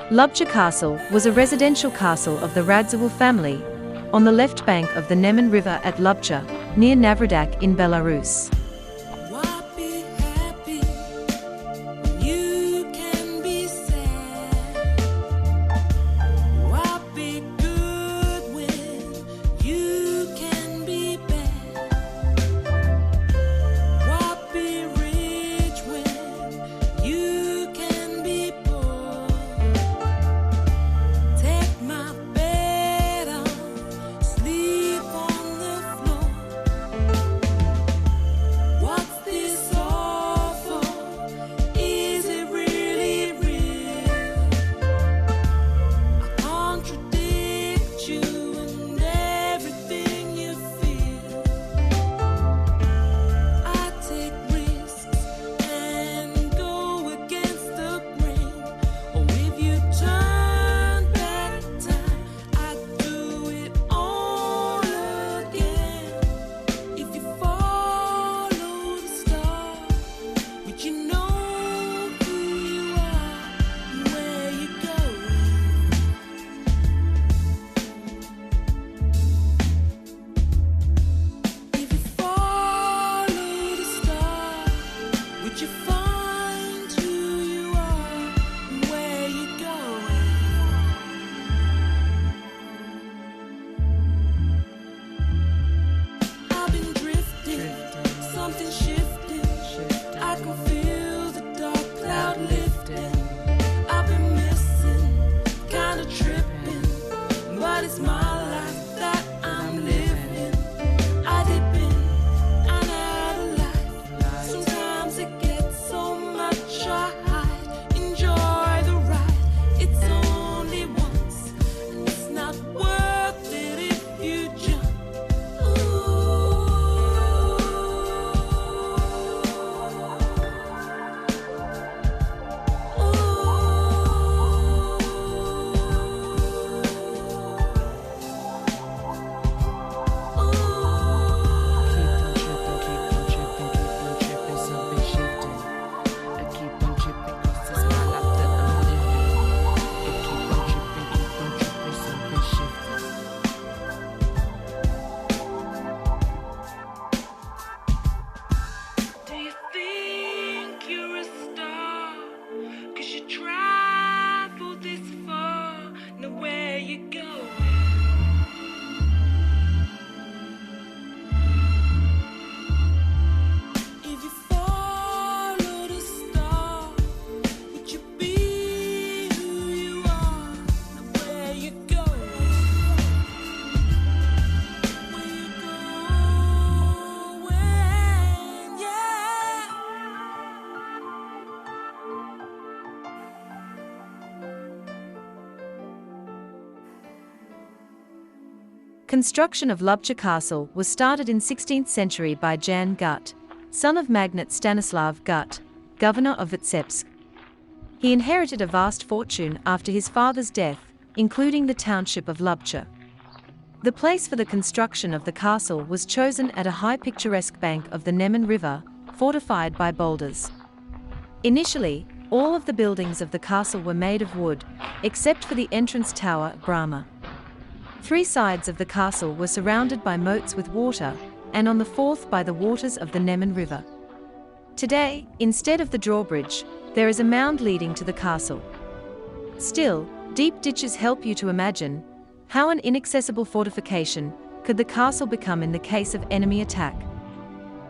Lubcha Castle was a residential castle of the Radziwill family, on the left bank of the Neman River at Lubcha, near Navahradak in Belarus. Construction of Lubcha Castle was started in 16th century by Jan Gut, son of magnate Stanislav Gut, governor of Vitebsk. He inherited a vast fortune after his father's death, including the township of Lubcha. The place for the construction of the castle was chosen at a high picturesque bank of the Neman River, fortified by boulders. Initially, all of the buildings of the castle were made of wood, except for the entrance tower, Brahma. 3 sides of the castle were surrounded by moats with water, and on the 4th by the waters of the Neman River. Today, instead of the drawbridge, there is a mound leading to the castle. Still, deep ditches help you to imagine how an inaccessible fortification could the castle become in the case of enemy attack.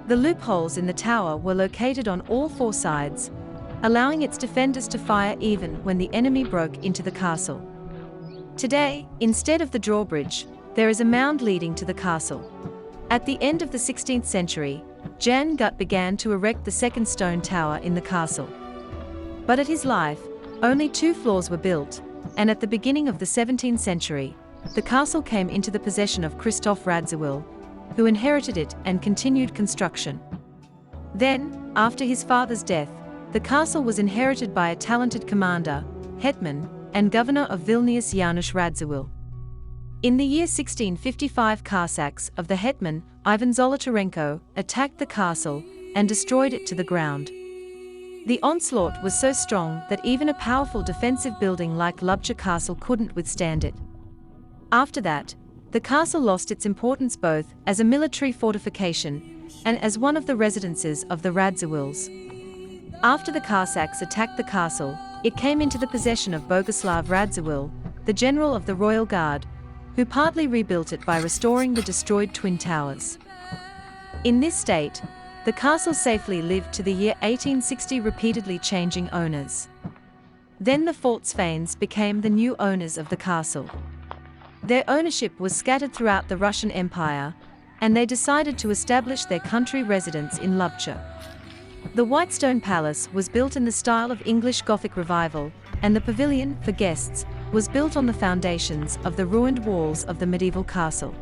The loopholes in the tower were located on all 4 sides, allowing its defenders to fire even when the enemy broke into the castle. Today, instead of the drawbridge, there is a mound leading to the castle. At the end of the 16th century, Jan Gut began to erect the second stone tower in the castle. But at his life, only 2 floors were built, and at the beginning of the 17th century, the castle came into the possession of Krzysztof Radziwill, who inherited it and continued construction. Then, after his father's death, the castle was inherited by a talented commander, hetman, and governor of Vilnius Janusz Radziwill. In the year 1655, Cossacks of the hetman, Ivan Zolotarenko, attacked the castle and destroyed it to the ground. The onslaught was so strong that even a powerful defensive building like Lubcha Castle couldn't withstand it. After that, the castle lost its importance both as a military fortification and as one of the residences of the Radzivills. After the Cossacks attacked the castle, it came into the possession of Boguslav Radziwill, the general of the Royal Guard, who partly rebuilt it by restoring the destroyed twin towers. In this state, the castle safely lived to the year 1860, repeatedly changing owners. Then the Pforzheins became the new owners of the castle. Their ownership was scattered throughout the Russian Empire, and they decided to establish their country residence in Lubcha. The Whitestone Palace was built in the style of English Gothic Revival, and the pavilion, for guests, was built on the foundations of the ruined walls of the medieval castle.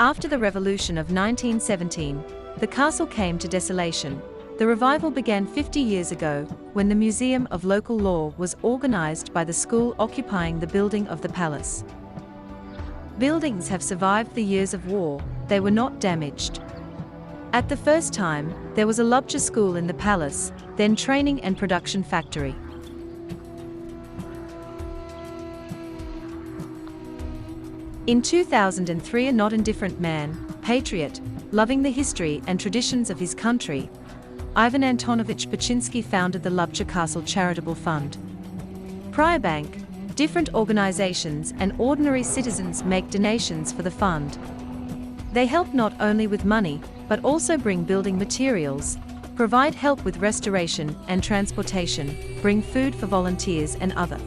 After the Revolution of 1917, the castle came to desolation. The revival began 50 years ago, when the Museum of Local Law was organized by the school occupying the building of the palace. Buildings have survived the years of war, they were not damaged. At the first time, there was a Lubcha school in the palace, then training and production factory. In 2003, a not indifferent man, patriot, loving the history and traditions of his country, Ivan Antonovich Pachinsky founded the Lubcha Castle Charitable Fund. Prior Bank, different organizations and ordinary citizens make donations for the fund. They help not only with money, but also bring building materials, provide help with restoration and transportation, bring food for volunteers and other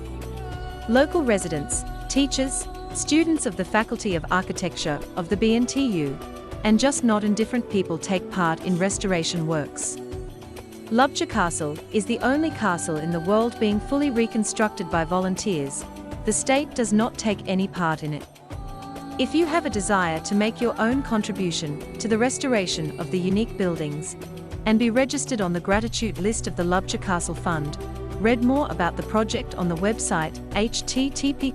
local residents, teachers, students of the Faculty of Architecture of the BNTU, and just not indifferent people take part in restoration works. Lubcha Castle is the only castle in the world being fully reconstructed by volunteers. The state does not take any part in it. If you have a desire to make your own contribution to the restoration of the unique buildings and be registered on the gratitude list of the Lubcha Castle Fund, read more about the project on the website http://lubcca.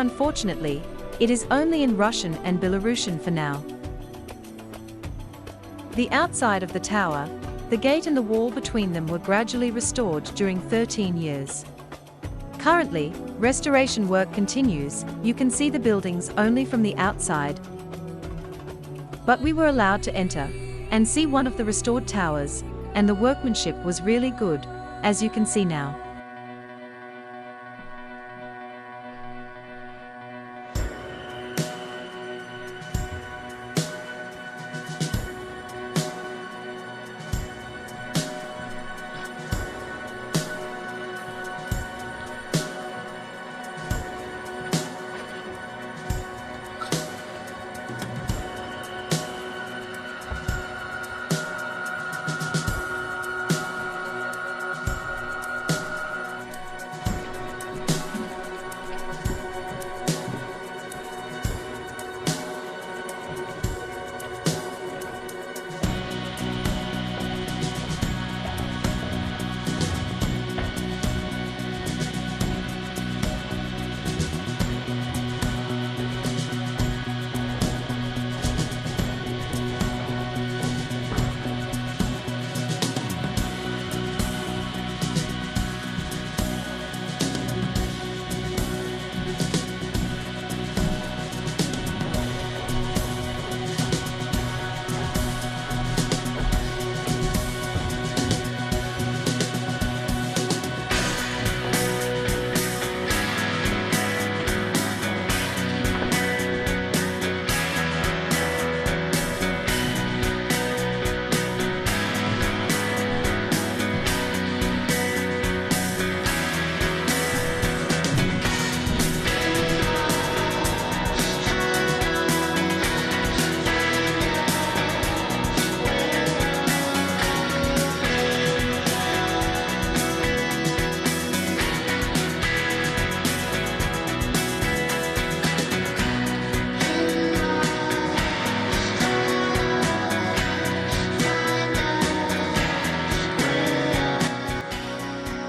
Unfortunately, it is only in Russian and Belarusian for now. The outside of the tower, the gate and the wall between them were gradually restored during 13 years. Currently, restoration work continues. You can see the buildings only from the outside. But we were allowed to enter and see one of the restored towers, and the workmanship was really good, as you can see now.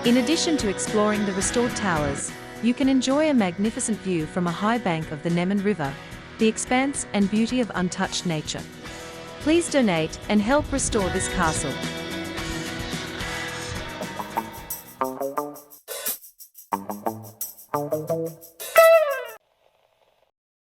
In addition to exploring the restored towers, you can enjoy a magnificent view from a high bank of the Neman River, the expanse and beauty of untouched nature. Please donate and help restore this castle.